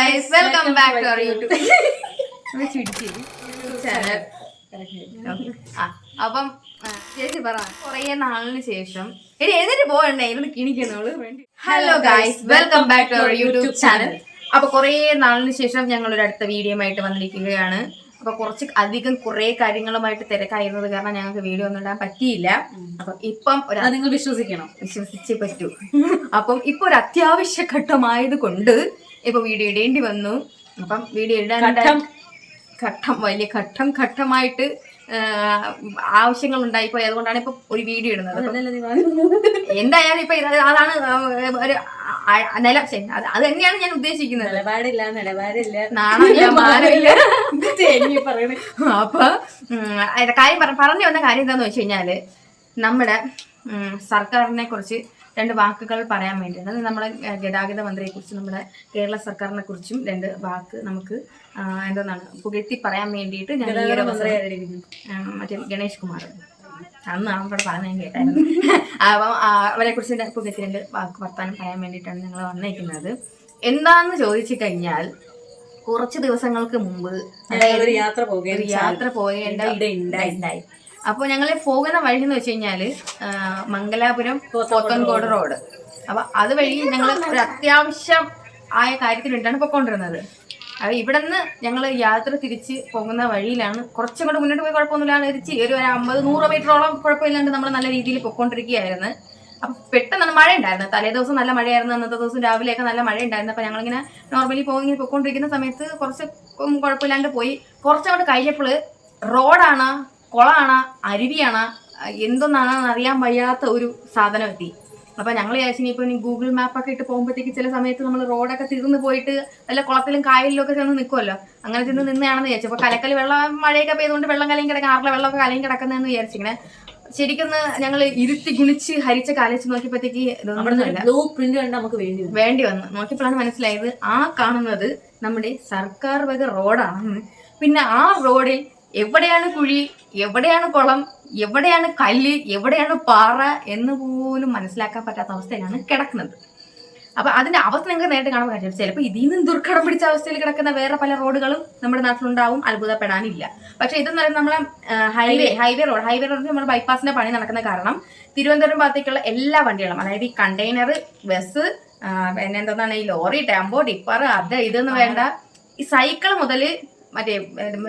guys, welcome back to our YouTube channel. അപ്പം ചേച്ചി പറ കുറേ നാളിന് ശേഷം എഴുന്നേറ്റ് പോകണ്ടേ ഇരുന്ന് കിണിക്കുന്നോള്. Hello guys, welcome back to our YouTube channel. അപ്പൊ കുറേ നാളിന് ശേഷം ഞങ്ങൾ ഒരു അടുത്ത വീഡിയോ ആയിട്ട് വന്നിരിക്കുകയാണ്. അപ്പൊ കുറേ കാര്യങ്ങളുമായിട്ട് തിരക്കായിരുന്നത് കാരണം ഞങ്ങൾക്ക് വീഡിയോ ഒന്നും ഇടാൻ പറ്റിയില്ല. അപ്പം ഇപ്പം നിങ്ങൾ വിശ്വസിച്ചേ പറ്റൂ. അപ്പം ഇപ്പൊ ഒരു അത്യാവശ്യ ഘട്ടമായത് കൊണ്ട് ഇപ്പൊ വീഡിയോ ഇടേണ്ടി വന്നു. അപ്പം വീഡിയോ ഇടാൻ വലിയ ഘട്ടമായിട്ട് ആവശ്യങ്ങൾ ഉണ്ടായിപ്പോയി. അതുകൊണ്ടാണ് ഇപ്പൊ ഒരു വീഡിയോ ഇടുന്നത്. എന്തായാലും ഇപ്പൊ അതാണ് ഒരു നില. അത് തന്നെയാണ് ഞാൻ ഉദ്ദേശിക്കുന്നത്. നിലപാടില്ല നാണമില്ല, മാനമില്ല. അപ്പൊ കാര്യം പറഞ്ഞു വന്ന കാര്യം എന്താന്ന് വെച്ച് കഴിഞ്ഞാല്, നമ്മുടെ സർക്കാരിനെ കുറിച്ച് രണ്ട് വാക്കുകൾ പറയാൻ വേണ്ടിയാണ്. നമ്മുടെ ഗതാഗത മന്ത്രിയെ കുറിച്ച്, നമ്മുടെ കേരള സർക്കാരിനെ കുറിച്ചും രണ്ട് വാക്ക് നമുക്ക് എന്താണ് പുകഴ്ത്തി പറയാൻ വേണ്ടിയിട്ട് ഞാൻ ഈ ഒരു മറ്റേ ഗണേഷ് കുമാർ അന്ന് അവിടെ പറഞ്ഞ ഞാൻ കേട്ടായിരുന്നു. അപ്പം അവരെ കുറിച്ച് പുകഴ്ത്തി രണ്ട് വാക്ക് വർത്താനം പറയാൻ വേണ്ടിയിട്ടാണ് ഞങ്ങൾ വന്നേക്കുന്നത്. എന്താന്ന് ചോദിച്ചു കഴിഞ്ഞാൽ, കുറച്ച് ദിവസങ്ങൾക്ക് മുമ്പ് യാത്ര പോകേണ്ട ഇടയുണ്ടായി. അപ്പോൾ ഞങ്ങൾ പോകുന്ന വഴി എന്ന് വെച്ച് കഴിഞ്ഞാല് മംഗലാപുരം പോത്തൻകോട് റോഡ്. അപ്പൊ അതുവഴി ഞങ്ങൾ ഒരു അത്യാവശ്യം ആയ കാര്യത്തിന് വേണ്ടിയാണ് പൊയ്ക്കൊണ്ടിരുന്നത്. അപ്പൊ ഇവിടെ നിന്ന് ഞങ്ങൾ യാത്ര തിരിച്ച് പോകുന്ന വഴിയിലാണ്, കുറച്ചും കൂടെ മുന്നോട്ട് പോയി കുഴപ്പമൊന്നുമില്ലാതെ തിരിച്ച് ഒരു 50-100 മീറ്ററോളം കുഴപ്പമില്ലാണ്ട് നമ്മൾ നല്ല രീതിയിൽ പൊയ്ക്കൊണ്ടിരിക്കുകയായിരുന്നു. അപ്പൊ പെട്ടെന്ന് മഴ ഉണ്ടായിരുന്നു. തലേ ദിവസം നല്ല മഴയായിരുന്നു, അന്നത്തെ ദിവസം രാവിലെയൊക്കെ നല്ല മഴ ഉണ്ടായിരുന്നു. അപ്പൊ ഞങ്ങളിങ്ങനെ നോർമലി പൊയ്ക്കൊണ്ടിരിക്കുന്ന സമയത്ത് കുറച്ച് കുഴപ്പമില്ലാണ്ട് പോയി. കുറച്ചങ്ങോട്ട് കഴിഞ്ഞപ്പോൾ റോഡാണ്, കുളമാണ്, അരുവിയാണ്, എന്തൊന്നാണെന്ന് അറിയാൻ വയ്യാത്ത ഒരു സാധനം എത്തി. അപ്പൊ ഞങ്ങൾ വിചാരിച്ചു ഇപ്പൊ ഗൂഗിൾ മാപ്പൊക്കെ ഇട്ട് പോകുമ്പോഴത്തേക്ക് ചില സമയത്ത് നമ്മൾ റോഡൊക്കെ തീർന്നു പോയിട്ട് വല്ല കുളത്തിലും കായലിലും ഒക്കെ ചെന്ന് നിൽക്കുമല്ലോ, അങ്ങനെ ചെന്ന് നിന്നാണെന്ന് വിചാരിച്ചു. അപ്പൊ കലക്കൽ വെള്ളം, മഴയൊക്കെ പെയ്തുകൊണ്ട് വെള്ളം കലയും കിടക്കാൻ, ആറിലെ വെള്ളമൊക്കെ കലയും കിടക്കുന്നതെന്ന് വിചാരിച്ചിങ്ങനെ ശരിക്കും ഞങ്ങൾ ഇരുത്തി ഗുണിച്ച് ഹരിച്ച കാലിച്ച് നോക്കിയപ്പോഴത്തേക്ക് നമുക്ക് വേണ്ടി വന്നു. നോക്കിയപ്പോഴാണ് മനസ്സിലായത് ആ കാണുന്നത് നമ്മുടെ സർക്കാർ വക റോഡാണെന്ന്. പിന്നെ ആ റോഡിൽ എവിടെയാണ് കുഴി, എവിടെയാണ് കുളം, എവിടെയാണ് കല്ല്, എവിടെയാണ് പാറ എന്ന് പോലും മനസ്സിലാക്കാൻ പറ്റാത്ത അവസ്ഥയിലാണ് കിടക്കുന്നത്. അപ്പൊ അതിന്റെ അവസ്ഥ നിങ്ങൾക്ക് നേരിട്ട് കാണാൻ പറ്റും. ചിലപ്പോൾ ഇതിൽ നിന്ന് ദുർഘടം പിടിച്ച അവസ്ഥയിൽ കിടക്കുന്ന വേറെ പല റോഡുകളും നമ്മുടെ നാട്ടിലുണ്ടാവും, അത്ഭുതപ്പെടാനില്ല. പക്ഷെ ഇതെന്ന് പറയുന്നത് നമ്മളെ ഹൈവേ റോഡ് നമ്മുടെ ബൈപ്പാസിന്റെ പണി നടക്കുന്ന കാരണം തിരുവനന്തപുരം ഭാഗത്തേക്കുള്ള എല്ലാ വണ്ടികളും, അതായത് ഈ കണ്ടെയ്നർ, ബസ്, പിന്നെ എന്താണ് ഈ ലോറി, ടെമ്പോ, ടിപ്പർ, അത് ഇതെന്ന് വേണ്ട ഈ സൈക്കിൾ മുതൽ മറ്റേ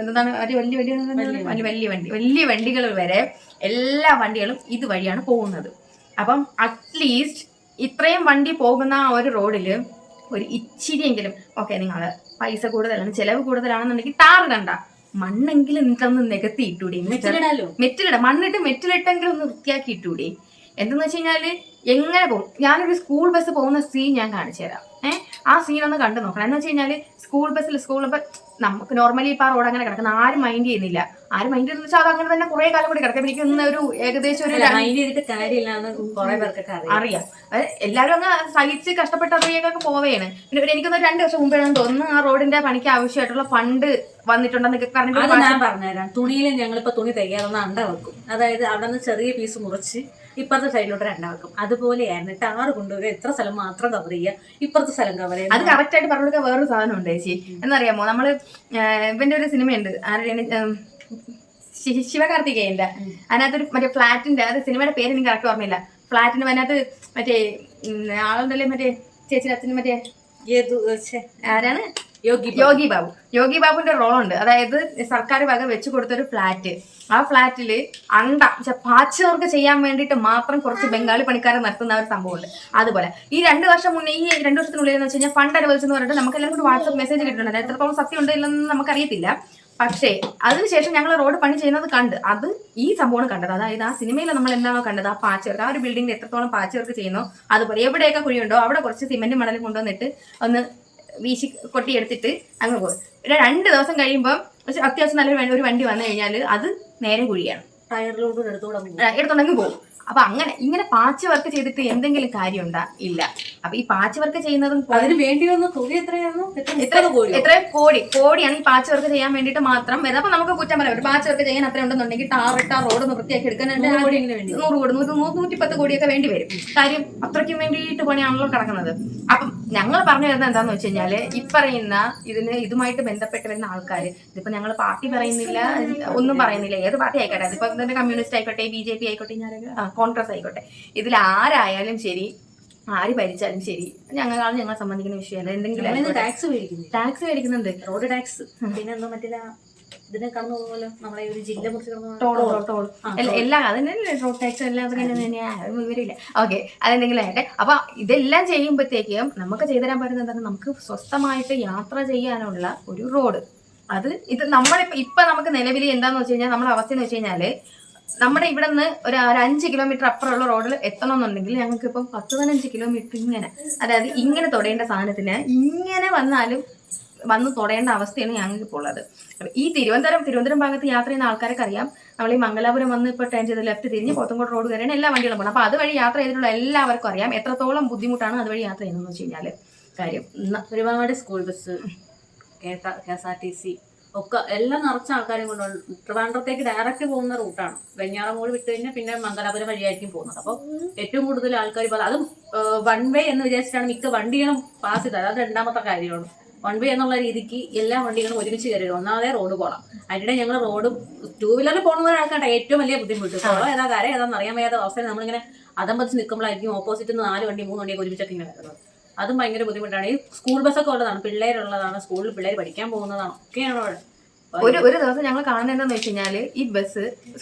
എന്താണ് വലിയ വണ്ടികൾ വരെ എല്ലാ വണ്ടികളും ഇതുവഴിയാണ് പോകുന്നത്. അപ്പം അറ്റ്ലീസ്റ്റ് ഇത്രയും വണ്ടി പോകുന്ന ആ ഒരു റോഡില് ഒരു ഇച്ചിരിയെങ്കിലും നിങ്ങൾ പൈസ കൂടുതലാണ്, ചെലവ് കൂടുതലാണെന്നുണ്ടെങ്കിൽ ടാർ കണ്ട മണ്ണെങ്കിലും നിങ്ങൾക്കൊന്ന് നികത്തി ഇട്ടൂടെ, മെറ്റിലിട്ടെങ്കിലും ഒന്ന് വൃത്തിയാക്കി ഇട്ടൂടെ. എന്തെന്ന് വെച്ച് കഴിഞ്ഞാല് എങ്ങനെ പോകും. ഞാനൊരു സ്കൂൾ ബസ് പോകുന്ന സീൻ ഞാൻ കാണിച്ചു തരാം. ആ സീൻ ഒന്ന് കണ്ടു നോക്കണം. എന്ന് വെച്ച് കഴിഞ്ഞാല് സ്കൂൾ ഇപ്പൊ നമുക്ക് നോർമലി ഇപ്പൊ ആ റോഡ് അങ്ങനെ കിടക്കുന്ന ആരും മൈൻഡ് ചെയ്യുന്നില്ല. ആരും മൈൻഡ് ചെയ്യുന്ന വെച്ചാൽ അത് അങ്ങനെ തന്നെ കുറെ കാലം കൂടി കിടക്കാം. എനിക്ക് ഒരു ഏകദേശം ഒരു അറിയാം. എല്ലാവരും അങ്ങ് സഹിച്ച് കഷ്ടപ്പെട്ട് അതിലേക്കൊക്കെ പോവുകയാണ്. പിന്നെ എനിക്കൊന്ന് 2 വർഷം മുമ്പാണെന്ന് തോന്നുന്നു ആ റോഡിന്റെ പണിക്ക് ആവശ്യമായിട്ടുള്ള ഫണ്ട് വന്നിട്ടുണ്ടെന്ന് ഞാൻ പറഞ്ഞുതരാം. തുണിയിൽ ഞങ്ങളിപ്പോ തുണി തയ്യാറൊന്ന് അണ്ട വെക്കും. അതായത് അവിടെ നിന്ന് ചെറിയ പീസ് മുറിച്ച് ഇപ്പുറത്തെ സൈഡിലോട്ട് 2 വെക്കും. അതുപോലെയായിരുന്നു. ടാറ് കൊണ്ടുപോയി എത്ര സ്ഥലം മാത്രം കവർ ചെയ്യുക, ഇപ്പുറത്തെ സ്ഥലം കവർ ചെയ്യുക. അത് കറക്റ്റ് ആയിട്ട് പറഞ്ഞു കൊടുക്കാൻ വേറൊരു സാധനം ഉണ്ട് ചേച്ചി. എന്നറിയാമോ, നമ്മള് ഇവന്റെ ഒരു സിനിമയുണ്ട്, ശിവകാർത്തികേയന്റെ. അതിനകത്തൊരു മറ്റേ ഫ്ലാറ്റിന്റെ, അത് സിനിമയുടെ പേര് എനിക്ക് കറക്റ്റ് ഓർമ്മയില്ല. ഫ്ലാറ്റിന്റെ അതിനകത്ത് മറ്റേ ആളുണ്ടല്ലേ, മറ്റേ ചേച്ചിയുടെ അച്ഛനും മറ്റേ ആരാണ്, യോഗി ബാബുവിന്റെ റോളുണ്ട്. അതായത് സർക്കാർ വക വെച്ച് കൊടുത്തൊരു ഫ്ലാറ്റ്. ആ ഫ്ലാറ്റില് പാച്ച് വർക്ക് ചെയ്യാൻ വേണ്ടിയിട്ട് മാത്രം കുറച്ച് ബംഗാളി പണിക്കാരെ നിർത്തുന്ന ഒരു സംഭവമുണ്ട്. അതുപോലെ ഈ 2 വർഷം മുന്നേ, ഈ 2 വർഷത്തിനുള്ളിൽ എന്ന് വെച്ച് കഴിഞ്ഞാൽ ഫണ്ട് അനുവദിച്ചെന്ന് പറഞ്ഞിട്ട് നമുക്ക് എല്ലാവരും കൂടി വാട്സ്ആപ്പ് മെസ്സേജ് കിട്ടുന്നുണ്ട്. എത്രത്തോളം സത്യം ഉണ്ടോ ഇല്ലെന്ന് നമുക്കറിയത്തില്ല. പക്ഷേ അതിനുശേഷം ഞങ്ങൾ റോഡ് പണി ചെയ്യുന്നത് കണ്ട് അത് ഈ സംഭവമാണ് കണ്ടത്. അതായത് ആ സിനിമയിൽ നമ്മൾ എന്താണോ കണ്ടത്, ആ പാച്ച് വർക്ക്, ആ ഒരു ബിൽഡിംഗിൽ എത്രത്തോളം പാച്ച് വർക്ക് ചെയ്യുന്നോ അതുപോലെ എവിടെയൊക്കെ കുഴിയുണ്ടോ അവിടെ കുറച്ച് സിമെന്റ് മണലും കൊണ്ടുവന്നിട്ട് ഒന്ന് വീശി കൊട്ടിയെടുത്തിട്ട് അങ്ങ് പോകും. പിന്നെ 2 ദിവസം കഴിയുമ്പോൾ അത്യാവശ്യം നല്ലൊരു ഒരു വണ്ടി വന്നു കഴിഞ്ഞാൽ അത് നേരെ കുഴിയാണ്, എടുത്തോണ്ടങ്ങ് പോകും. അപ്പൊ ഇങ്ങനെ പാച്ച് വർക്ക് ചെയ്തിട്ട് എന്തെങ്കിലും കാര്യമുണ്ടാ? ഇല്ല. അപ്പൊ ഈ പാച്ച് വർക്ക് ചെയ്യുന്നതും അതിന് വേണ്ടി വന്ന തുക എത്രയായിരുന്നു? എത്ര കോടിയാണ് ഈ പാച്ച് വർക്ക് ചെയ്യാൻ വേണ്ടിയിട്ട് മാത്രം വരുന്നത്. അപ്പൊ നമുക്ക് കുറ്റം പറയാം, ഒരു പാച്ച് വർക്ക് ചെയ്യാൻ അത്ര ഉണ്ടെന്നുണ്ടെങ്കിൽ ടാറിട്ട റോഡ് വൃത്തിയാക്കി എടുക്കാൻ 100 കോടി 110 കോടിയൊക്കെ വേണ്ടി വരും. കാര്യം അത്രയ്ക്കും വേണ്ടിയിട്ട് പണിയാണല്ലോ കിടക്കുന്നത്. അപ്പം ഞങ്ങൾ പറഞ്ഞു തരുന്നത് എന്താന്ന് വെച്ച് കഴിഞ്ഞാല് ഈ പറയുന്ന ഇതുമായിട്ട് ബന്ധപ്പെട്ട് വരുന്ന ആൾക്കാർ, ഇതിപ്പോ ഞങ്ങൾ പാർട്ടി പറയുന്നില്ല, ഒന്നും പറയുന്നില്ല, ഏത് പാർട്ടി ആയിക്കോട്ടെ, അതിപ്പോ കമ്മ്യൂണിസ്റ്റ് ആയിക്കോട്ടെ, BJP ആയിക്കോട്ടെ, കോൺഗ്രസ് ആയിക്കോട്ടെ, ഇതിൽ ആരായാലും ശരി, ആര് ഭരിച്ചാലും ശരി, ഞങ്ങളെ സംബന്ധിക്കുന്ന വിഷയമല്ല. എന്തെങ്കിലും ടാക്സ് മേടിക്കുന്നുണ്ട്, റോഡ് ടാക്സ്, പിന്നെ എന്തോ മറ്റില്ല ഇതിനെ കടന്നു പോകുമല്ലോ നമ്മളെ ഒരു ജില്ല ടോൾ എല്ലാം അതിന് റോഡ് ടാക്സ് എല്ലാം വിവരമില്ല. ഓക്കെ, അതെന്തെങ്കിലും ആകട്ടെ. അപ്പൊ ഇതെല്ലാം ചെയ്യുമ്പോഴത്തേക്കും നമുക്ക് ചെയ്തുതരാൻ പറ്റുന്ന എന്താണ്? നമുക്ക് സ്വസ്ഥമായിട്ട് യാത്ര ചെയ്യാനുള്ള ഒരു റോഡ്. ഇത് നമ്മളിപ്പോ നമുക്ക് നിലവിൽ എന്താന്ന് വെച്ച് കഴിഞ്ഞാൽ നമ്മുടെ അവസ്ഥ എന്ന് വെച്ച് കഴിഞ്ഞാല്, നമ്മുടെ ഇവിടെ നിന്ന് ഒരു 5 കിലോമീറ്റർ അപ്പുറമുള്ള റോഡിൽ എത്തണമെന്നുണ്ടെങ്കിൽ ഞങ്ങൾക്ക് ഇപ്പം 10-15 കിലോമീറ്റർ ഇങ്ങനെ, അതായത് ഇങ്ങനെ തൊടേണ്ട സാധനത്തിന് ഇങ്ങനെ വന്ന് തൊടേണ്ട അവസ്ഥയാണ് ഞങ്ങൾക്ക് ഇപ്പോൾ ഉള്ളത്. ഈ തിരുവനന്തപുരം ഭാഗത്ത് യാത്ര ചെയ്യുന്ന ആൾക്കാർക്ക് അറിയാം, നമ്മൾ ഈ മംഗലാപുരം വന്ന് ഇപ്പോൾ ടേൺ ചെയ്ത് ലെഫ്റ്റ് തിരിഞ്ഞ് പോത്തൻകോട് റോഡ് കയറിയാണ് എല്ലാ വണ്ടികളും പോകണം. അപ്പോൾ അതുവഴി യാത്ര ചെയ്തിട്ടുള്ള എല്ലാവർക്കും അറിയാം എത്രത്തോളം ബുദ്ധിമുട്ടാണ് അതുവഴി യാത്ര ചെയ്യുന്നതെന്ന് വെച്ച് കഴിഞ്ഞാൽ. കാര്യം ഒരുപാട് സ്കൂൾ ബസ്, KSRTC ഒക്കെ എല്ലാം നിറച്ച ആൾക്കാരെയും കൊണ്ട് ട്രിവാൻഡ്രത്തേക്ക് ഡയറക്റ്റ് പോകുന്ന റൂട്ടാണ്. വെഞ്ഞാറമൂട് വിട്ട് കഴിഞ്ഞാൽ പിന്നെ മംഗലാപുരം വഴിയായിരിക്കും പോകുന്നത്. അപ്പോൾ ഏറ്റവും കൂടുതൽ ആൾക്കാർ അതും 1 വേ എന്ന് വിചാരിച്ചിട്ടാണ് മിക്ക വണ്ടികളും പാസ് ചെയ്തത്. അത് രണ്ടാമത്തെ കാര്യമാണ്. 1 വേ എന്നുള്ള രീതിക്ക് എല്ലാ വണ്ടികളും ഒരുമിച്ച് കയറി ഒന്നാമതേ റോഡ് പോകണം. അതിനിടെ ഞങ്ങൾ റോഡ് 2 വീലറിൽ പോകുന്നവരാൾക്കാട്ടെ ഏറ്റവും വലിയ ബുദ്ധിമുട്ട്. ഏതാ കാര്യം ഏതാണെന്ന് അറിയാൻ വയ്യാത്ത അവസ്ഥയിൽ നമ്മളിങ്ങനെ അതം പതിച്ച് നിൽക്കുമ്പോഴായിരിക്കും ഓപ്പോസിറ്റ് 4 വണ്ടി 3 വണ്ടിയൊക്കെ ഒരുമിച്ചൊക്കെ ഇങ്ങനെ വരുന്നത്. അതും ഭയങ്കര ബുദ്ധിമുട്ടാണ്. ഈ സ്കൂൾ ബസ്സൊക്കെ ഉള്ളതാണ്, പിള്ളേരുള്ളതാണ്, സ്കൂളിൽ പിള്ളേർ പഠിക്കാൻ പോകുന്നതാണ്, ഒക്കെയാണ് അവിടെ. ഒരു ദിവസം ഞങ്ങൾ കാണുന്നത് എന്താണെന്ന് വെച്ച് കഴിഞ്ഞാൽ, ഈ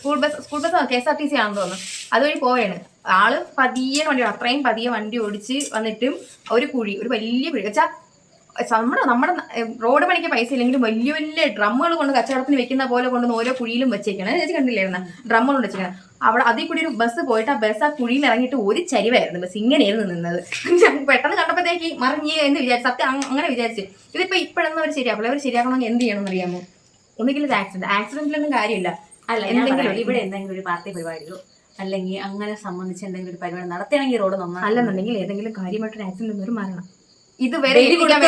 സ്കൂൾ ബസ് KSRTC ആണെന്ന് തോന്നുന്നു, അതുവഴി പോവുകയാണ്. ആള് പതിയെ വണ്ടി, അത്രയും പതിയെ വണ്ടി ഓടിച്ച് വന്നിട്ടും ഒരു വലിയ കുഴി വെച്ചാൽ നമ്മുടെ റോഡ് പണിക്ക് പൈസ ഇല്ലെങ്കിലും വലിയ വലിയ ഡ്രമ്മുകൾ കൊണ്ട് കച്ചവടത്തിന് വെക്കുന്ന പോലെ കൊണ്ടുവന്ന് ഓരോ കുഴിയിലും വെച്ചേക്കണം. ചേച്ചി കണ്ടില്ലായിരുന്ന ഡ്രമ്മുകൾ കൊണ്ട് വെച്ചേക്കണം. അവിടെ അതിൽ കൂടി ഒരു ബസ് പോയിട്ട് ആ ബസ് ആ കുഴിയിൽ ഇറങ്ങിയിട്ട് ഒരു ചരിവായിരുന്നു. ബസ് ഇങ്ങനെയായിരുന്നു നിന്നത്. പെട്ടെന്ന് കണ്ടപ്പോഴത്തേക്ക് മറിഞ്ഞ് എന്ന് വിചാരിച്ചു. സത്യം അങ്ങനെ വിചാരിച്ചു. ഇപ്പോഴൊന്നും അവർ ശരിയാക്കില്ല. അവർ ശരിയാക്കണമെങ്കിൽ എന്ത് ചെയ്യണമെന്ന് അറിയാമോ? ഒന്നുകിൽ ആക്സിഡന്റിലൊന്നും കാര്യമില്ല. എന്തെങ്കിലും ഇവിടെ എന്തെങ്കിലും ഒരു പാർട്ടി പരിപാടിയോ അല്ലെങ്കിൽ അങ്ങനെ സംബന്ധിച്ച് എന്തെങ്കിലും ഒരു പരിപാടി നടത്തുകയാണെങ്കിൽ റോഡ് നന്നായി, അല്ലെന്നുണ്ടെങ്കിൽ ഏതെങ്കിലും കാര്യമായിട്ടൊരു ആക്സിഡന്റ് ഒരു മരണം. ഇതുവരെ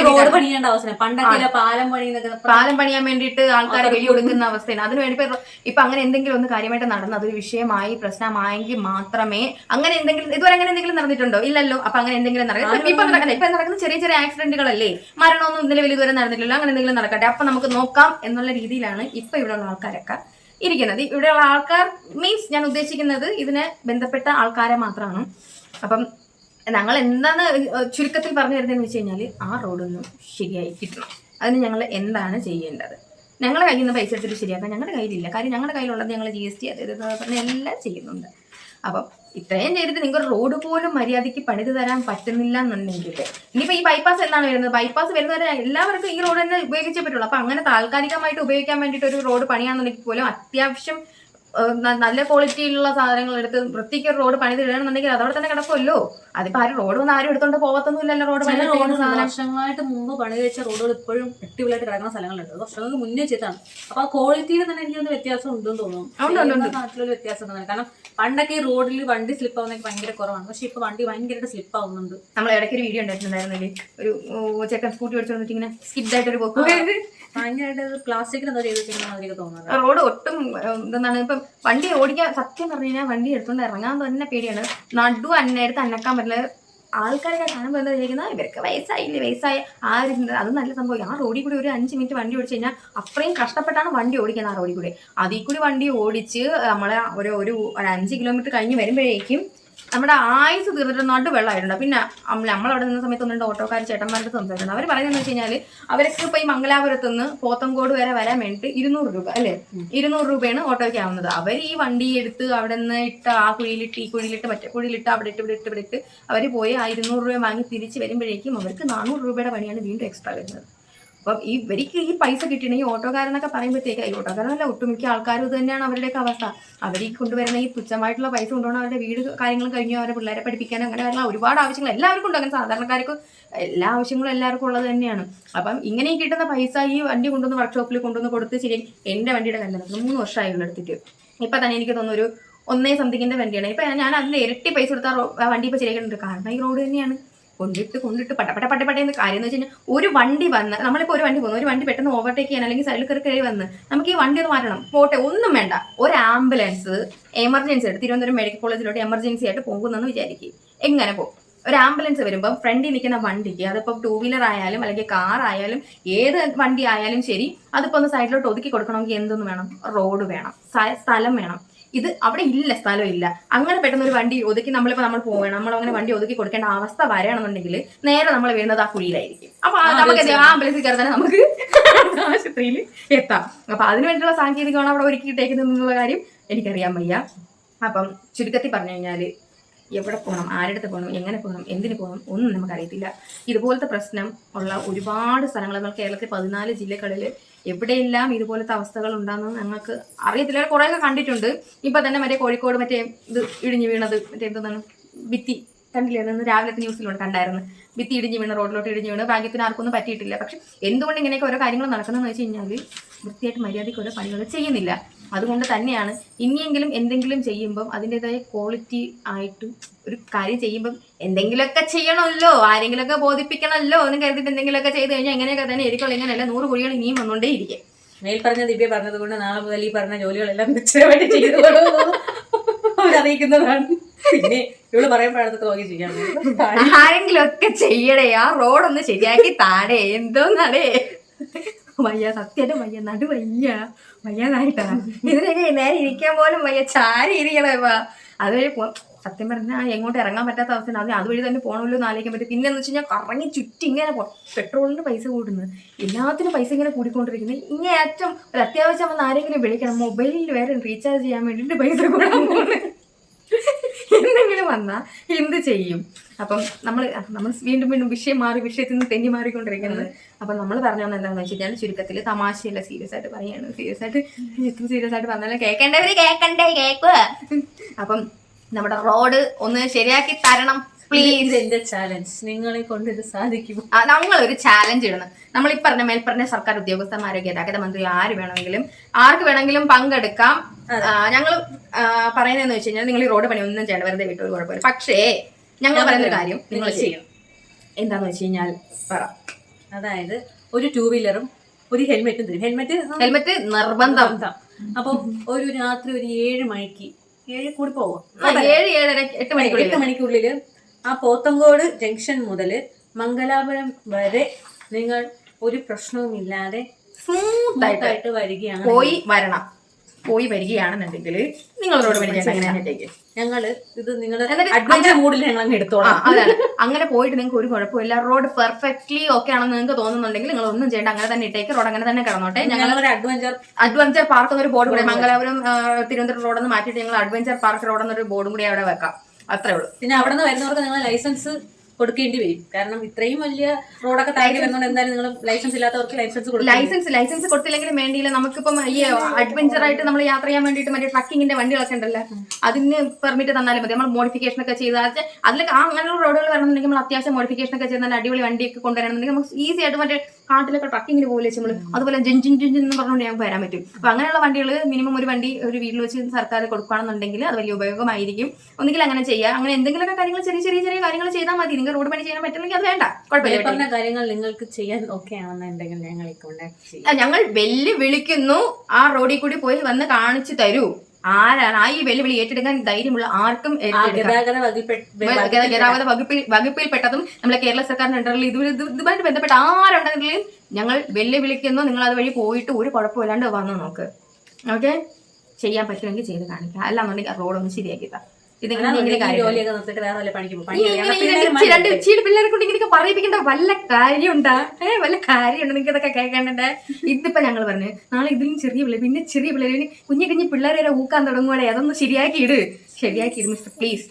റോഡ് പണിയേണ്ട അവസ്ഥ. പണ്ടൊക്കെ പാലം പണിയാൻ വേണ്ടിയിട്ട് ആൾക്കാരെ വെളി കൊടുക്കുന്ന അവസ്ഥയാണ്. അതിനുവേണ്ടി ഇപ്പൊ അങ്ങനെ എന്തെങ്കിലും ഒന്ന് കാര്യമായിട്ട് നടന്ന് അതൊരു വിഷയമായി പ്രശ്നമായെങ്കിൽ മാത്രമേ അങ്ങനെ എന്തെങ്കിലും, ഇതുവരെ അങ്ങനെ എന്തെങ്കിലും നടന്നിട്ടുണ്ടോ? ഇല്ലല്ലോ. അപ്പൊ അങ്ങനെ എന്തെങ്കിലും നടക്കും. ഇപ്പൊ നടക്കുന്ന ചെറിയ ചെറിയ ആക്സിഡന്റുകളല്ലേ, മരണമൊന്നും നിലവിൽ ഇതുവരെ നടന്നിട്ടില്ല. അങ്ങനെ എന്തെങ്കിലും നടക്കട്ടെ, അപ്പൊ നമുക്ക് നോക്കാം എന്നുള്ള രീതിയിലാണ് ഇപ്പൊ ഇവിടെയുള്ള ആൾക്കാരൊക്കെ ഇരിക്കുന്നത്. ഇവിടെയുള്ള ആൾക്കാർ മീൻസ് ഞാൻ ഉദ്ദേശിക്കുന്നത് ഇതിനെ ബന്ധപ്പെട്ട ആൾക്കാരെ മാത്രമാണ്. അപ്പം ഞങ്ങൾ എന്താണ് ചുരുക്കത്തിൽ പറഞ്ഞു തരുന്നതെന്ന് വെച്ച് കഴിഞ്ഞാൽ, ആ റോഡൊന്നും ശരിയായി കിട്ടണം. അതിന് ഞങ്ങൾ എന്താണ് ചെയ്യേണ്ടത്? ഞങ്ങളുടെ കയ്യിൽ നിന്ന് പൈസ എടുത്തിട്ട് ശരിയാക്കാൻ ഞങ്ങളുടെ കയ്യിലില്ല. കാര്യം ഞങ്ങളുടെ കയ്യിലുള്ളത് ഞങ്ങൾ GST പറഞ്ഞ എല്ലാം ചെയ്യുന്നുണ്ട്. അപ്പം ഇത്രയും ചെയ്തിട്ട് നിങ്ങൾക്ക് റോഡ് പോലും മര്യാദയ്ക്ക് പണിത് തരാൻ പറ്റുന്നില്ല എന്നുണ്ടെങ്കിൽ, ഇനിയിപ്പോൾ ഈ ബൈപ്പാസ് എന്നാണ് വരുന്നത്, ബൈപ്പാസ് വരുന്നവരെ എല്ലാവർക്കും ഈ റോഡ് തന്നെ ഉപയോഗിച്ചേ പറ്റുള്ളൂ. അപ്പം അങ്ങനെ താൽക്കാലികമായിട്ട് ഉപയോഗിക്കാൻ വേണ്ടിയിട്ട് ഒരു റോഡ് പണിയാന്നുണ്ടെങ്കിൽ പോലും അത്യാവശ്യം നല്ല ക്വാളിറ്റിയിലുള്ള സാധനങ്ങൾ എടുത്ത് വൃത്തിക്ക് റോഡ് പണിത് ഇടണമെന്നുണ്ടെങ്കിൽ അതവിടെ തന്നെ കിടക്കുമല്ലോ. അതിപ്പോ റോഡ് വന്ന് ആരും എടുത്തോണ്ട് പോകത്തൊന്നുമില്ലല്ലോ. റോഡ് വർഷങ്ങളായിട്ട് മുമ്പ് പണി വെച്ച റോഡുകൾ ഇപ്പോഴും അടിപൊളിയായിട്ട് കിടക്കുന്ന സ്ഥലങ്ങളുണ്ട്. വർഷങ്ങൾക്ക് മുന്നേ ചെയ്താണ്. അപ്പൊ ആ ക്വാളിറ്റിയിൽ തന്നെ എനിക്ക് വ്യത്യാസം ഉണ്ടെന്ന് തോന്നുന്നു. നാട്ടിലൊരു വ്യത്യാസം ഉണ്ടെന്ന്. കാരണം പണ്ടൊക്കെ ഈ റോഡിൽ വണ്ടി സ്ലിപ്പ് ആവുന്നതൊക്കെ ഭയങ്കര കുറവാണ്. പക്ഷെ ഇപ്പൊ വണ്ടി ഭയങ്കരമായിട്ട് സ്ലിപ്പ് ആവുന്നുണ്ട്. നമ്മൾ ഇടയ്ക്ക് ഒരു വീഡിയോ ഉണ്ടായിട്ടുണ്ടായിരുന്നില്ലേ, ഒരു ചെക്കൻ സ്കൂട്ടി ഓടിച്ചു വന്നിട്ട് ഇങ്ങനെ സ്കിഡായിട്ടൊരു പോക്ക് ഭയങ്കരമായിട്ട് പ്ലാസ്റ്റിക്കിന് എന്താ ചെയ്തിരിക്കുന്ന തോന്നുന്നത്. റോഡ് ഒട്ടും എന്താണ് ഇപ്പം വണ്ടി ഓടിക്കാൻ സത്യം പറഞ്ഞു കഴിഞ്ഞാൽ വണ്ടി എടുത്തോണ്ട് ഇറങ്ങാൻ തന്നെ പേടിയാണ്. നടു അന്നെടുത്ത് അന്നക്കാൻ പറ്റില്ല. ആൾക്കാരൊക്കെ കാണുമ്പോൾ എന്താ വിചാരിക്കുന്നത്, ഇവർക്ക് വയസ്സായ അത് നല്ല സംഭവം. ആ റോഡിൽ കൂടി ഒരു 5 മിനിറ്റ് വണ്ടി ഓടിച്ചു കഴിഞ്ഞാൽ അത്രയും കഷ്ടപ്പെട്ടാണ് വണ്ടി ഓടിക്കുന്നത്. ആ റോഡിൽ കൂടി അതിൽ കൂടി വണ്ടി ഓടിച്ച് നമ്മളെ ഒരു 5 കിലോമീറ്റർ കഴിഞ്ഞ് വരുമ്പോഴേക്കും നമ്മുടെ ആയുസ് തീർന്നിട്ട് നടു വെള്ളമായിട്ടുണ്ട്. പിന്നെ നമ്മളവിടെ നിന്ന സമയത്ത് 1-2 ഓട്ടോക്കാർ ചേട്ടന്മാരുടെ സംസാരിക്കുന്നത്. അവർ പറയുന്നതെന്ന് വെച്ച് കഴിഞ്ഞാൽ, അവർക്ക് ഇപ്പോൾ ഈ മംഗലാപുരത്ത് നിന്ന് പോത്തൻകോട് വരെ വരാൻ വേണ്ടിയിട്ട് 200 രൂപ അല്ലേ, 200 രൂപയാണ് ഓട്ടോയ്ക്ക് ആവുന്നത്. അവർ ഈ വണ്ടി എടുത്ത് അവിടെ നിന്ന് ഇട്ട് ആ കുഴിയിലിട്ട് ഈ കുഴിയിലിട്ട് മറ്റേ കുഴിയിലിട്ട് അവിടെ ഇട്ട് അവർ പോയി ആ 200 രൂപ വാങ്ങി തിരിച്ച് വരുമ്പോഴേക്കും അവർക്ക് 400 രൂപയുടെ പണിയാണ് വീണ്ടും എക്സ്ട്രാ വരുന്നത്. അപ്പം ഇവർക്ക് ഈ പൈസ കിട്ടണം. ഈ ഓട്ടോക്കാരെന്നൊക്കെ പറയുമ്പോഴത്തേക്ക്, ഈ ഓട്ടോക്കാരനല്ല ഒട്ടുമിക്ക ആൾക്കാരും ഇത് തന്നെയാണ് അവരുടെയൊക്കെ അവസ്ഥ. അവർ ഈ കൊണ്ടുവരുന്ന ഈ തുച്ഛമായിട്ടുള്ള പൈസ കൊണ്ടുപോകണം അവരുടെ വീട് കാര്യങ്ങളും കഴിഞ്ഞു അവരുടെ പിള്ളേരെ പഠിപ്പിക്കാനും അങ്ങനെയുള്ള ഒരുപാട് ആവശ്യങ്ങൾ എല്ലാവർക്കും ഉണ്ട്. അങ്ങനെ സാധാരണക്കാർക്ക് എല്ലാ ആവശ്യങ്ങളും എല്ലാവർക്കും ഉള്ളത് തന്നെയാണ്. അപ്പം ഇങ്ങനെ കിട്ടുന്ന പൈസ ഈ വണ്ടി കൊണ്ടുവന്ന് വർക്ക്ഷോപ്പിൽ കൊണ്ടുവന്ന് കൊടുത്ത് ശരി, എൻ്റെ വണ്ടിയുടെ കല്യാണത്തിന് 3 വർഷമായുള്ള എടുത്തിട്ട് ഇപ്പം തന്നെ എനിക്ക് തോന്നുന്നു 1 സംതിങ്ങിന്റെ വണ്ടിയാണ്. ഇപ്പൊ ഞാൻ അതിന്റെ ഇരട്ടി പൈസ കൊടുത്ത വണ്ടി ഇപ്പൊ ശരിയാക്കുന്നുണ്ട്. കാരണം ഈ റോഡ് തന്നെയാണ്. കൊണ്ടിട്ട് പട്ടേന്ന് കാര്യം എന്ന് വെച്ച് കഴിഞ്ഞാൽ ഒരു വണ്ടി വന്ന് നമ്മളിപ്പോ ഒരു വണ്ടി പോകുന്നു, ഒരു വണ്ടി പെട്ടെന്ന് ഓവർടേക്ക് ചെയ്യാൻ അല്ലെങ്കിൽ സൈഡിൽ കയറി വന്ന് നമുക്ക് ഈ വണ്ടി ഒന്ന് മാറ്റണം, പോട്ടെ, ഒന്നും വേണ്ട, ഒരു ആംബുലൻസ് എമർജൻസി ആയിട്ട് തിരുവനന്തപുരം മെഡിക്കൽ കോളേജിലോട്ട് എമർജൻസി ആയിട്ട് പോകുന്നെന്ന് വിചാരിക്കും. എങ്ങനെ പോകും? ഒരു ആംബുലൻസ് വരുമ്പോൾ ഫ്രണ്ടിൽ നിൽക്കുന്ന വണ്ടിക്ക്, അതിപ്പോൾ 2 വീലർ ആയാലും അല്ലെങ്കിൽ കാർ ആയാലും ഏത് വണ്ടി ആയാലും ശരി, അതിപ്പോൾ ഒന്ന് സൈഡിലോട്ട് ഒതുക്കി കൊടുക്കണമെങ്കിൽ എന്തൊന്നും വേണം? റോഡ് വേണം, സ്ഥലം വേണം. ഇത് അവിടെ ഇല്ല, സ്ഥലം ഇല്ല. അങ്ങനെ പെട്ടെന്ന് ഒരു വണ്ടി ഒതുക്കി നമ്മൾ പോകണം, നമ്മൾ അങ്ങനെ വണ്ടി ഒതുക്കി കൊടുക്കേണ്ട അവസ്ഥ വരണമെന്നുണ്ടെങ്കിൽ നേരെ നമ്മൾ വീഴുന്നത് ആ കുഴിയിലായിരിക്കും. അപ്പൊ നമുക്ക് ആ ആംബുലൻസിൽ കയറി തന്നെ നമുക്ക് ആശുപത്രിയിൽ എത്താം. അപ്പൊ അതിന് വേണ്ടിയുള്ള സാങ്കേതികമാണ് അവിടെ ഒരുക്കിയിട്ടേക്കുന്നുള്ള കാര്യം എനിക്കറിയാൻ വയ്യ. അപ്പം ചുരുക്കത്തിൽ പറഞ്ഞു കഴിഞ്ഞാല് എവിടെ പോകണം, ആരുടെ പോകണം, എങ്ങനെ പോകണം, എന്തിനു പോകണം ഒന്നും നമുക്കറിയത്തില്ല. ഇതുപോലത്തെ പ്രശ്നം ഉള്ള ഒരുപാട് സ്ഥലങ്ങൾ നമ്മൾ കേരളത്തിൽ 14 ജില്ലകളിൽ എവിടെയെല്ലാം ഇതുപോലത്തെ അവസ്ഥകൾ ഉണ്ടാകുന്നത് ഞങ്ങൾക്ക് അറിയത്തില്ല. കുറേയൊക്കെ കണ്ടിട്ടുണ്ട്. ഇപ്പൊ തന്നെ മറ്റേ കോഴിക്കോട് മറ്റേ ഇത് ഇടിഞ്ഞു വീണത്, മറ്റേ എന്താണ് ഭിത്തി കണ്ടില്ലായിരുന്നു, രാവിലത്തെ ന്യൂസിലൂടെ കണ്ടായിരുന്നു. ഭിത്തി ഇടിഞ്ഞു വീണ്, റോഡിലോട്ട് ഇടിഞ്ഞു വീണ്. ഭാഗ്യത്തിന് ആർക്കൊന്നും പറ്റിയിട്ടില്ല. പക്ഷെ എന്തുകൊണ്ട് ഇങ്ങനെയൊക്കെ ഓരോ കാര്യങ്ങൾ നടക്കുന്നതെന്ന് വെച്ച് കഴിഞ്ഞാൽ വൃത്തിയായിട്ട് മര്യാദയ്ക്ക് ഓരോ പണികൾ ചെയ്യുന്നില്ല. അതുകൊണ്ട് തന്നെയാണ് ഇനിയെങ്കിലും എന്തെങ്കിലും ചെയ്യുമ്പം അതിൻ്റെതായ ക്വാളിറ്റി ആയിട്ട് ഒരു കാര്യം ചെയ്യുമ്പം എന്തെങ്കിലുമൊക്കെ ചെയ്യണമല്ലോ, ആരെങ്കിലുമൊക്കെ ബോധിപ്പിക്കണമല്ലോ എന്ന് കരുതിയിട്ട് എന്തെങ്കിലുമൊക്കെ ചെയ്ത് കഴിഞ്ഞാൽ എങ്ങനെയൊക്കെ തന്നെ ഇരിക്കുള്ളൂ. ഇങ്ങനെയല്ല 100 കുഴികൾ ഇനിയും വന്നുകൊണ്ടേ ഇരിക്കും. മേൽ പറഞ്ഞ ദിവ്യ പറഞ്ഞത് കൊണ്ട് നാളെ മുതൽ ഈ പറഞ്ഞ ജോലികളെല്ലാം നിശ്ചയമായിട്ട് ചെയ്തു അവരറിയിക്കുന്നതാണ്. പിന്നെ ഇവള് പറയുമ്പോഴത്തെ തോന്നി ചെയ്യാൻ ആരെങ്കിലും ഒക്കെ ചെയ്യടേ, ആ റോഡൊന്ന് ശരിയാക്കി താടേ, എന്തോന്നാടേ വയ്യ, സത്യമായിട്ടും വയ്യ, വയ്യാതായിട്ടാ. ഇതിനൊക്കെ നേരെ ഇരിക്കാൻ പോലും വയ്യ, ചാരി ഇരിക്കണ. അതുവഴി സത്യം പറഞ്ഞാൽ എങ്ങോട്ട് ഇറങ്ങാൻ പറ്റാത്ത അവസ്ഥ. അതുവഴി തന്നെ പോകണമല്ലോ എന്ന് ആലോചിക്കാൻ പറ്റും. പിന്നെ എന്ന് വെച്ച് കഴിഞ്ഞാൽ കറങ്ങി ചുറ്റി ഇങ്ങനെ പെട്രോളിന് പൈസ കൂടുന്നു, എല്ലാത്തിനും പൈസ ഇങ്ങനെ കൂടിക്കൊണ്ടിരിക്കുന്നത്. ഇങ്ങനെ ഏറ്റവും ഒരു അത്യാവശ്യം വന്ന് ആരെങ്കിലും വിളിക്കണം, മൊബൈലിൽ വേറെ റീചാർജ് ചെയ്യാൻ വേണ്ടിയിട്ട് പൈസ കൂടാൻ പോകുന്നത്. എന്തെങ്കിലും വന്നാൽ എന്ത് ചെയ്യും? അപ്പം നമ്മൾ വീണ്ടും വിഷയത്തിൽ നിന്ന് തെന്നി മാറിക്കൊണ്ടിരിക്കുന്നത്. അപ്പം നമ്മൾ പറഞ്ഞു എന്താണെന്ന് വെച്ച് കഴിഞ്ഞാൽ ചുരുക്കത്തിൽ തമാശയല്ല, സീരിയസ് ആയിട്ട് പറയാണ്. എത്ര സീരിയസ് ആയിട്ട് പറഞ്ഞാലും കേൾക്കേണ്ടവര് കേൾക്കുക. അപ്പം നമ്മുടെ റോഡ് ഒന്ന് ശരിയാക്കി തരണം പ്ലീസ്. എന്റെ ചാലഞ്ച്, നിങ്ങളെ കൊണ്ട് ഇത് സാധിക്കും. ഞങ്ങളൊരു ചാലഞ്ച് ഇടുന്നു. നമ്മൾ ഈ മേൽപ്പറഞ്ഞ സർക്കാർ ഉദ്യോഗസ്ഥന്മാരെ, ഗതാഗത മന്ത്രി, ആർക്ക് വേണമെങ്കിലും പങ്കെടുക്കാം. ഞങ്ങൾ പറയുന്നതെന്ന് വെച്ച് കഴിഞ്ഞാൽ നിങ്ങൾ ഈ റോഡ് പണി ഒന്നും ചെയ്യേണ്ട, വെറുതെ വിട്ടു, ഒരു കുഴപ്പമില്ല. പക്ഷേ ഞങ്ങൾ പറയുന്ന ഒരു കാര്യം നിങ്ങൾ ചെയ്യണം. എന്താന്ന് വെച്ച് കഴിഞ്ഞാൽ അതായത് ഒരു 2 വീലറും ഒരു ഹെൽമെറ്റും തരും. ഹെൽമെറ്റ് നിർബന്ധം. അപ്പം ഒരു രാത്രി ഒരു 7 മണിക്ക്, 7 കൂടി പോകും, 8 മണിക്കുള്ളിൽ ആ പോത്തങ്കോട് ജംഗ്ഷൻ മുതൽ മംഗലാപുരം വരെ നിങ്ങൾ ഒരു പ്രശ്നവുമില്ലാതെ സ്മൂത്തായിട്ട് വരികയാണെന്നുണ്ടെങ്കിൽ നിങ്ങൾ റോഡ് പണി ഞങ്ങള് ഇത് നിങ്ങളുടെ അഡ്വഞ്ചർ മൂഡിൽ ഞങ്ങൾ അങ്ങ് എടുത്തോളാം. അതാണ്. അങ്ങനെ പോയിട്ട് നിങ്ങൾക്ക് ഒരു കുഴപ്പമില്ല, റോഡ് പെർഫെക്റ്റ്ലി ഓക്കെ ആണെന്ന് നിങ്ങൾക്ക് തോന്നുന്നുണ്ടെങ്കിൽ നിങ്ങൾ ഒന്നും ചെയ്യേണ്ട, അങ്ങനെ തന്നെ ഇട്ടേക്ക്, റോഡ് അങ്ങനെ തന്നെ കിടന്നോട്ടെ. ഞങ്ങൾ ഒരു അഡ്വഞ്ചർ പാർക്ക് എന്നൊരു ബോർഡ് കൂടെ, മംഗലാപുരം തിരുവനന്തപുരം റോഡെന്ന് മാറ്റിയിട്ട് ഞങ്ങൾ അഡ്വഞ്ചർ പാർക്ക് റോഡ് എന്നൊരു ബോർഡും കൂടി അവിടെ വെക്കാം. അത്രേ ഉള്ളൂ. പിന്നെ അവിടെ നിന്ന് വരുന്നവർക്ക് നിങ്ങൾ ലൈസൻസ് കൊടുക്കേണ്ടി വരും. കാരണം ഇത്രയും വലിയ റോഡൊക്കെ താഴെ വരുന്നതുകൊണ്ട് എന്തായാലും നിങ്ങൾ ലൈസൻസ് ഇല്ലാത്തവർക്ക് ലൈസൻസ് കൊടുത്തില്ലെങ്കിലും വേണ്ടിയില്ല. നമുക്കിപ്പം ഈ അഡ്വഞ്ചർ ആയിട്ട് നമ്മൾ യാത്ര ചെയ്യാൻ വേണ്ടിയിട്ട് മറ്റേ ട്രക്കിങ്ങിന്റെ വണ്ടികളൊക്കെ ഉണ്ടല്ലോ, അതിന് പെർമിറ്റ് തന്നാലും മതി. നമ്മൾ മോഡിഫിക്കേഷൻ ഒക്കെ ചെയ്താൽ അതിലൊക്കെ അങ്ങനെയുള്ള റോഡുകൾ വരണമെന്നുണ്ടെങ്കിൽ നമ്മൾ അത്യാവശ്യം മോഡിഫിക്കേഷൻ ഒക്കെ ചെയ്ത് നല്ല അടിപൊളി വണ്ടിയൊക്കെ കൊണ്ടുവരണമെന്നുണ്ടെങ്കിൽ നമുക്ക് ഈസി ആയിട്ട് മറ്റേ കാട്ടിലൊക്കെ ട്രക്കിങ്ങിന് പോലെ നമ്മൾ അതുപോലെ ജിൻ എന്ന് പറഞ്ഞുകൊണ്ട് ഞങ്ങൾക്ക് വരാൻ പറ്റും. അപ്പൊ അങ്ങനെയുള്ള വണ്ടികൾ മിനിമം ഒരു വണ്ടി ഒരു വീട്ടിൽ വെച്ച് സർക്കാർ കൊടുക്കുകയാണെന്നുണ്ടെങ്കിൽ അത് വലിയ ഉപയോഗമായിരിക്കും. ഒന്നുകിൽ അങ്ങനെ ചെയ്യുക, അങ്ങനെ എന്തെങ്കിലുമൊക്കെ കാര്യങ്ങൾ ചെറിയ കാര്യങ്ങൾ ചെയ്താൽ മതി. നിങ്ങൾ റോഡ് പണി ചെയ്യാൻ പറ്റില്ലെങ്കിൽ അത് വേണ്ട, കുഴപ്പമില്ല. കാര്യങ്ങൾ നിങ്ങൾക്ക് ചെയ്യാൻ ഓക്കെ ആണെന്നുണ്ടെങ്കിൽ ഞങ്ങൾ വിളിക്കുന്നു, ആ റോഡിൽ കൂടി പോയി വന്ന് കാണിച്ചു തരൂ. ആരാണ് ആ ഈ വെല്ലുവിളി ഏറ്റെടുക്കാൻ ധൈര്യമുള്ള ആർക്കും ഗതാഗത വകുപ്പിൽ പെട്ടതും നമ്മളെ കേരള സർക്കാരിന്റെ അണ്ടറിൽ ഇതുമായിട്ട് ബന്ധപ്പെട്ട ആരുണ്ടെങ്കിലും ഞങ്ങൾ വെല്ലുവിളിക്കുന്നു. നിങ്ങൾ അതുവഴി പോയിട്ട് ഒരു കുഴപ്പമില്ലാണ്ട് വന്നു നോക്ക്. ഓക്കെ, ചെയ്യാൻ പറ്റുമെങ്കിൽ ചെയ്ത് കാണിക്കാം. അല്ലാന്നുണ്ടെങ്കിൽ റോഡൊന്ന് ശരിയാക്കിത്താ. പിള്ളേരെ കൊണ്ട് ഇങ്ങനെയൊക്കെ പറയിപ്പിക്കേണ്ട വല്ല കാര്യമുണ്ടാ? വല്ല കാര്യമുണ്ട് നിങ്ങൾക്ക് ഇതൊക്കെ കേൾക്കേണ്ടേ? ഇതിപ്പോ ഞങ്ങൾ പറഞ്ഞു നാളെ ഇതിലും ചെറിയ പിള്ളേർ, പിന്നെ ചെറിയ പിള്ളേർ, കുഞ്ഞു പിള്ളേരെ വരെ ഊക്കാൻ തുടങ്ങുവാടേ. അതൊന്ന് ശരിയാക്കിയിട് മിസ്റ്റർ പ്ലീസ്.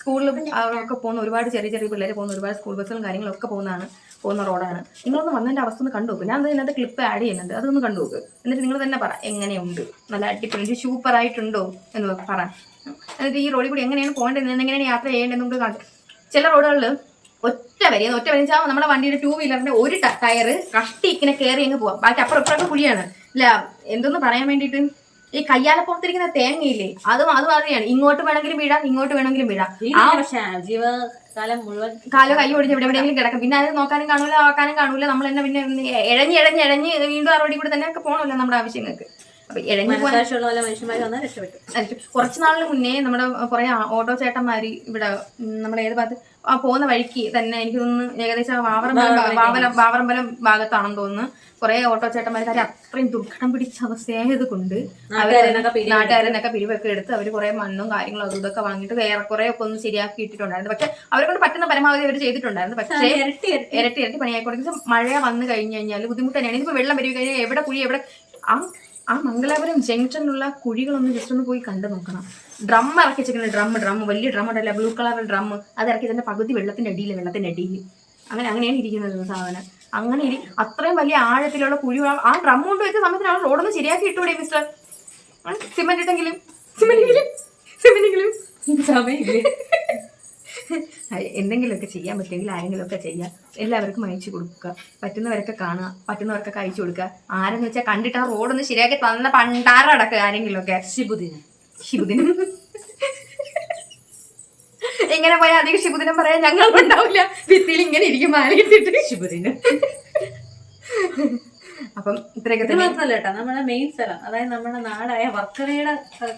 സ്കൂളിൽ ഒക്കെ പോകുന്ന ഒരുപാട് ചെറിയ പിള്ളേർ പോകുന്ന ഒരുപാട് സ്കൂൾ ബസ്സുകളും കാര്യങ്ങളൊക്കെ പോകുന്ന റോഡാണ്. നിങ്ങളൊന്ന് വന്നതിന്റെ അവസ്ഥ ഒന്ന് കണ്ടുനോക്ക്. ഞാൻ ഇതിനകത്ത് ക്ലിപ്പ് ആഡ് ചെയ്യുന്നുണ്ട്, അതൊന്ന് കണ്ടുനോക്ക്. എന്നിട്ട് നിങ്ങൾ തന്നെ പറ എങ്ങനെയുണ്ട്, നല്ല അടിപൊളി സൂപ്പർ ആയിട്ടുണ്ടോ എന്ന് പറ. എന്നിട്ട് ഈ റോഡിൽ കൂടി എങ്ങനെയാണ് പോകേണ്ടത്, എങ്ങനെയാണ് യാത്ര ചെയ്യേണ്ടത് നമുക്ക് കാണിച്ചു. ചില റോഡുകളിൽ ഒറ്റ വരിച്ചാൽ നമ്മുടെ വണ്ടിയുടെ 2 വീലറിന്റെ ഒരു ടയർ കഷ്ടി ഇങ്ങനെ കയറി അങ്ങ് പോവാം, ബാക്കി അപ്പുറം കുഴിയാണ്. ഇല്ല എന്തൊന്ന് പറയാൻ വേണ്ടിയിട്ട് ഈ കയ്യാലപ്പുറത്തിരിക്കുന്ന തേങ്ങയില്ലേ അതും അറിയാണ്. ഇങ്ങോട്ട് വേണമെങ്കിലും വീഴാം, ഇങ്ങോട്ട് വേണമെങ്കിലും വീഴാം. പക്ഷേ ജീവകാലം മുഴുവൻ കാലോ കൈ ഒടിച്ച് എവിടെയെങ്കിലും കിടക്കും. പിന്നെ അത് നോക്കാനും കാണൂല, ആക്കാനും കാണൂല. നമ്മൾ തന്നെ പിന്നെ എഴഞ്ഞ് വീണ്ടും ആ റോഡിൽ കൂടെ തന്നെ ഒക്കെ പോകണമല്ലോ നമ്മുടെ ആവശ്യങ്ങൾക്ക്. അപ്പൊ ഇഴഞ്ഞു കുറച്ച് നാളിന് മുന്നേ നമ്മുടെ കുറെ ഓട്ടോ ചേട്ടന്മാര് ഇവിടെ നമ്മുടെ ഏത് ഭാഗത്ത് പോകുന്ന വഴിക്ക് തന്നെ എനിക്ക് തോന്നുന്നു ഏകദേശം വാവറമ്പലം ഭാഗത്താണെന്ന് തോന്നുന്നു കുറെ ഓട്ടോ ചേട്ടന്മാർ കാര്യം അത്രയും ദുർഘടം പിടിച്ച അവസ്ഥയായത് കൊണ്ട് നാട്ടുകാരനൊക്കെ പിരിവൊക്കെ എടുത്ത് അവർ കുറെ മണ്ണും കാര്യങ്ങളും അതും ഇതൊക്കെ വാങ്ങിയിട്ട് ഏറെക്കുറെ ഒക്കെ ഒന്ന് ശരിയാക്കി ഇട്ടിട്ടുണ്ടായിരുന്നു. പക്ഷെ അവരെ കൊണ്ട് പറ്റുന്ന പരമാവധി അവർ ചെയ്തിട്ടുണ്ടായിരുന്നു. പക്ഷേ ഇരട്ടി പണിയായിക്കോട്ടെ. മഴ വന്നു കഴിഞ്ഞു കഴിഞ്ഞാൽ ബുദ്ധിമുട്ട് തന്നെയാണ്. ഇതിപ്പോ വെള്ളം വരും കഴിഞ്ഞാൽ എവിടെ കുഴി എവിടെ ആ മംഗലാപുരം ജംഗ്ഷനിലുള്ള കുഴികളൊന്ന് ജസ്റ്റ് ഒന്ന് പോയി കണ്ടു നോക്കണം. ഡ്രം ഇറക്കി വെച്ചിട്ടുണ്ട്. ഡ്രം വലിയ ഡ്രം ഉണ്ടല്ലോ, ബ്ലൂ കളർ ഡ്രം. അത് ഇറക്കി തന്നെ പകുതി വെള്ളത്തിന്റെ അടിയിൽ അങ്ങനെയാണ് ഇരിക്കുന്നത് സാധനം. അങ്ങനെ അത്രയും വലിയ ആഴത്തിലുള്ള കുഴി ആ ഡ്രം കൊണ്ട് വെച്ച സമയത്തിന് ആ റോഡൊന്ന് ശരിയാക്കി ഇട്ടൂടെ മിസ്റ്റർ? സിമെന്റെങ്കിലും എന്തെങ്കിലുമൊക്കെ ചെയ്യാൻ പറ്റുമെങ്കിൽ ആരെങ്കിലുമൊക്കെ ചെയ്യാം. എല്ലാവർക്കും അയച്ചു കൊടുക്കുക, പറ്റുന്നവരൊക്കെ കാണുക, പറ്റുന്നവർക്കൊക്കെ അയച്ചു കൊടുക്കുക. ആരെന്ന് വെച്ചാൽ കണ്ടിട്ട് ആ റോഡൊന്ന് ശരിയാക്കി തന്ന പണ്ടാരം അടക്കുക ആരെങ്കിലുമൊക്കെ. ശിബുദിനം എങ്ങനെ പോയാൽ അധികം ശിബുദിനം പറയാൻ ഞങ്ങൾ ഉണ്ടാവില്ല. ഭിത്തിയിൽ ഇങ്ങനെ ഇരിക്കും മാലയിട്ടിട്ട് ശിബുദിനം. അപ്പം ഇത്രയൊക്കെ മാത്രമല്ല കേട്ടോ, നമ്മുടെ മെയിൻ സ്ഥലം അതായത് നമ്മുടെ നാടായ വർക്കലയുടെ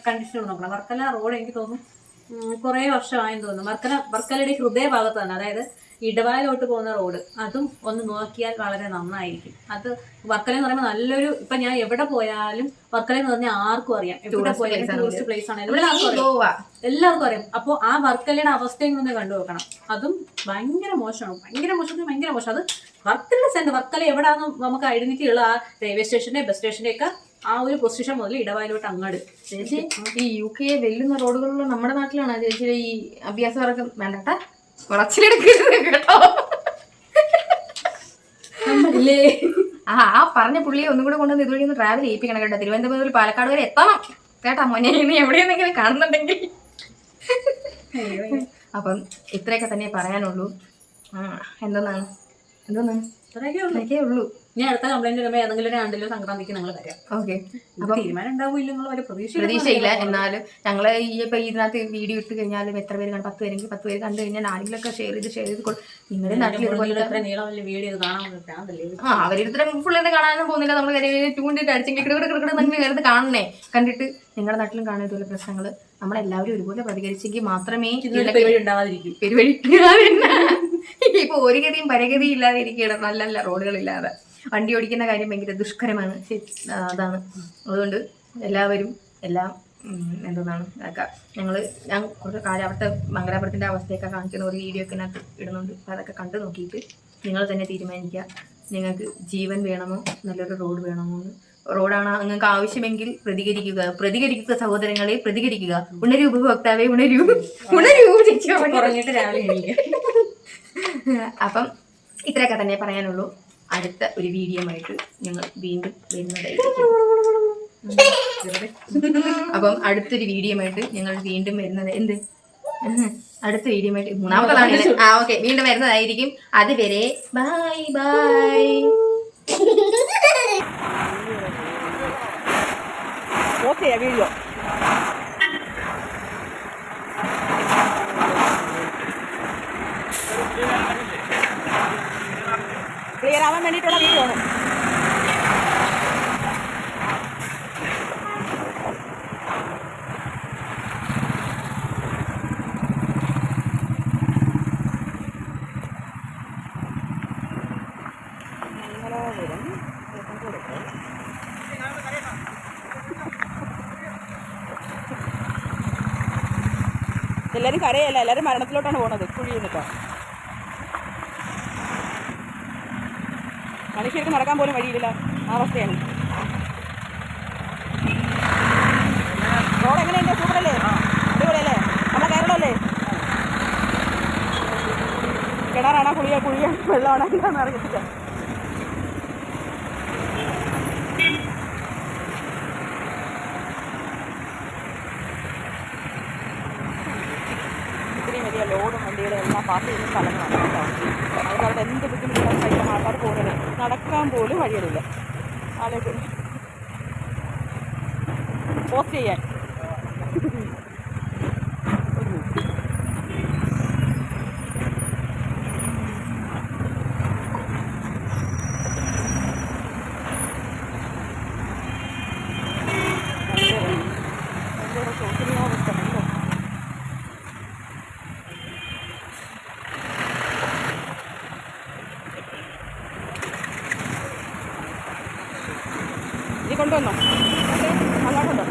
കണ്ടീഷൻ നോക്കണം. വർക്കല റോഡ് എനിക്ക് തോന്നുന്നു കുറെ വർഷമായെന്ന് തോന്നുന്നു. വർക്കലയുടെ ഹൃദയഭാഗത്ത് തന്നെ, അതായത് ഇടവായിലോട്ട് പോകുന്ന റോഡ്, അതും ഒന്ന് നോക്കിയാൽ വളരെ നന്നായിരിക്കും. അത് വർക്കല എന്ന് പറയുമ്പോൾ നല്ലൊരു, ഇപ്പൊ ഞാൻ എവിടെ പോയാലും വർക്കല എന്ന് പറഞ്ഞാൽ ആർക്കും അറിയാം. എവിടെ പോയാലും ടൂറിസ്റ്റ് പ്ലേസ് ആണ്, എല്ലാവർക്കും അറിയാം. അപ്പോൾ ആ വർക്കലയുടെ അവസ്ഥയും ഒന്ന് കണ്ടു നോക്കണം. അതും ഭയങ്കര മോശമാണ്, ഭയങ്കര മോശം. അത് വർക്കലയുടെ സെന്റർ, വർക്കല എവിടാന്ന് നമുക്ക് ഐഡന്റിറ്റി ഉള്ള ആ റെയിൽവേ സ്റ്റേഷന്റെ ബസ് സ്റ്റേഷന്റെ ഒക്കെ ആ ഒരു പൊസിഷൻ മുതൽ ഇടവായിലോട്ട് അങ്ങോട്ട്. ചേച്ചി ഈ UK വെല്ലുന്ന റോഡുകളുള്ള നമ്മുടെ നാട്ടിലാണ് ചേച്ചിയുടെ ഈ അഭ്യാസമൊക്കെ വേണ്ടട്ട കുറച്ചിലെടുക്കരുത് കേട്ടോ. ആ പറഞ്ഞ പുള്ളിയെ ഒന്നും കൂടെ കൊണ്ടുവന്ന് ഇതുവഴി ഒന്ന് ട്രാവൽ ചെയ്യിപ്പിക്കണം കേട്ടോ. തിരുവനന്തപുരം മുതൽ പാലക്കാട് വരെ എത്തണം കേട്ടാ മോനെ. നീ എവിടെയെന്നെങ്കിലും കാണുന്നുണ്ടെങ്കിൽ. അപ്പം ഇത്രയൊക്കെ തന്നെ പറയാനുള്ളൂ. എന്തോന്നാണ് ഇത്രയൊക്കെ ഉള്ളൂ. ഞാൻ അടുത്ത കംപ്ലൈന്റ് വരുമ്പോൾ ഏതെങ്കിലും ഒരു ആണ്ടിലോ സംക്രാന്തിക്ക് നിങ്ങൾ വരാം. ഓക്കെ. അപ്പൊ തീരുമാനം ഉണ്ടാവില്ല നിങ്ങൾ പ്രതീക്ഷയില്ല. എന്നാലും ഞങ്ങള് ഇപ്പൊ ഇതിനകത്ത് വീഡിയോ ഇട്ട് കഴിഞ്ഞാലും എത്ര പേര് കാണും? 10 പേരെങ്കിൽ 10 പേര് കണ്ടു കഴിഞ്ഞാൽ ആരെങ്കിലൊക്കെ ഷെയർ ചെയ്ത് നിങ്ങളുടെ നാട്ടിൽ ഇതുപോലെ നീളമല്ല വീഡിയോ കാണാൻ അവരിത്ര ഫുള്ളിനെ കാണാനും പോകുന്നില്ല. നമ്മൾ ടൂണ്ടിട്ട് അടിച്ചെങ്കിൽ കിടന്ന് കാണണേ. കണ്ടിട്ട് നിങ്ങളുടെ നാട്ടിലും കാണാൻ ഇതുപോലെ പ്രശ്നങ്ങൾ നമ്മളെല്ലാവരും ഒരുപോലെ പ്രതികരിച്ചെങ്കിൽ മാത്രമേ ഉണ്ടാവാതിരിക്കും. പെരുവഴി ഇപ്പൊ ഒരു ഗതിയും പരഗതിയും ഇല്ലാതെ ഇരിക്കുകയാണ്. നല്ല റോഡുകളില്ലാതെ വണ്ടി ഓടിക്കുന്ന കാര്യം ഭയങ്കര ദുഷ്കരമാണ്. അതാണ്. അതുകൊണ്ട് എല്ലാവരും എല്ലാം എന്താണ് ഞാൻ കുറച്ച് കാര്യം അവിടുത്തെ മംഗലാപുരത്തിന്റെ അവസ്ഥയൊക്കെ കാണിക്കുന്ന ഒരു വീഡിയോ ഒക്കെ ഇതിനകത്ത് ഇടുന്നുണ്ട്. അപ്പൊ അതൊക്കെ കണ്ടു നോക്കിയിട്ട് നിങ്ങൾ തന്നെ തീരുമാനിക്കുക. നിങ്ങൾക്ക് ജീവൻ വേണമോ നല്ലൊരു റോഡ് വേണമോ എന്ന്. റോഡാണ് നിങ്ങൾക്ക് ആവശ്യമെങ്കിൽ പ്രതികരിക്കുക സഹോദരങ്ങളെ, പ്രതികരിക്കുക. ഉണരൂ ഉപഭോക്താവേ, ഉണരൂ ചേച്ചി പറഞ്ഞിട്ട് രാവിലെ. അപ്പം ഇത്രയൊക്കെ തന്നെ പറയാനുള്ളൂ. അടുത്ത ഒരു വീഡിയോ ആയിട്ട് ഞങ്ങൾ വീണ്ടും വരുന്നതായിരിക്കും. അപ്പം അടുത്തൊരു വീഡിയോ ആയിട്ട് ഞങ്ങൾ വീണ്ടും വരുന്നത് അടുത്ത വീഡിയോ ആയിട്ട് മൂന്നാമത്തതാണ്. ഓക്കെ, വീണ്ടും വരുന്നതായിരിക്കും. അതുവരെ bye bye. Okay video clear ആവാൻ വേണ്ടിയിട്ടുള്ള വീഡിയോ ആണ്. എല്ലാവരും കരയല്ല, എല്ലാവരും മരണത്തിലോട്ടാണ് പോകുന്നത്. കുഴി നിന്നിട്ടോ മനുഷ്യർക്ക് നടക്കാൻ പോലും വഴിയില്ല, ആ അവസ്ഥയാണ്. റോഡ് എങ്ങനെയുണ്ട്? സൂപ്പറല്ലേ? അടിപൊളിയല്ലേ? നമ്മുടെ കേരളമല്ലേ? കിണറാണോ കുഴിയാ വെള്ളമാണോ എന്താണെന്ന് അറിയത്തില്ല. ഇത്രയും വലിയ ലോഡും വണ്ടികളും എല്ലാം പാസ് ചെയ്യുന്ന സ്ഥലങ്ങളാണ് കേട്ടോ. അതുകൊണ്ട് അവിടെ എന്ത് ബുദ്ധിമുട്ടുള്ള സൈഡിലും ആൾക്കാർ പോകുന്നത്, നടക്കാൻ പോലും വഴികളില്ല. ആലോചിക്കും. പോസ്റ്റ് ചെയ്യാൻ. ഇനി കൊണ്ടുവന്നോ? അങ്ങോട്ടുണ്ടോ?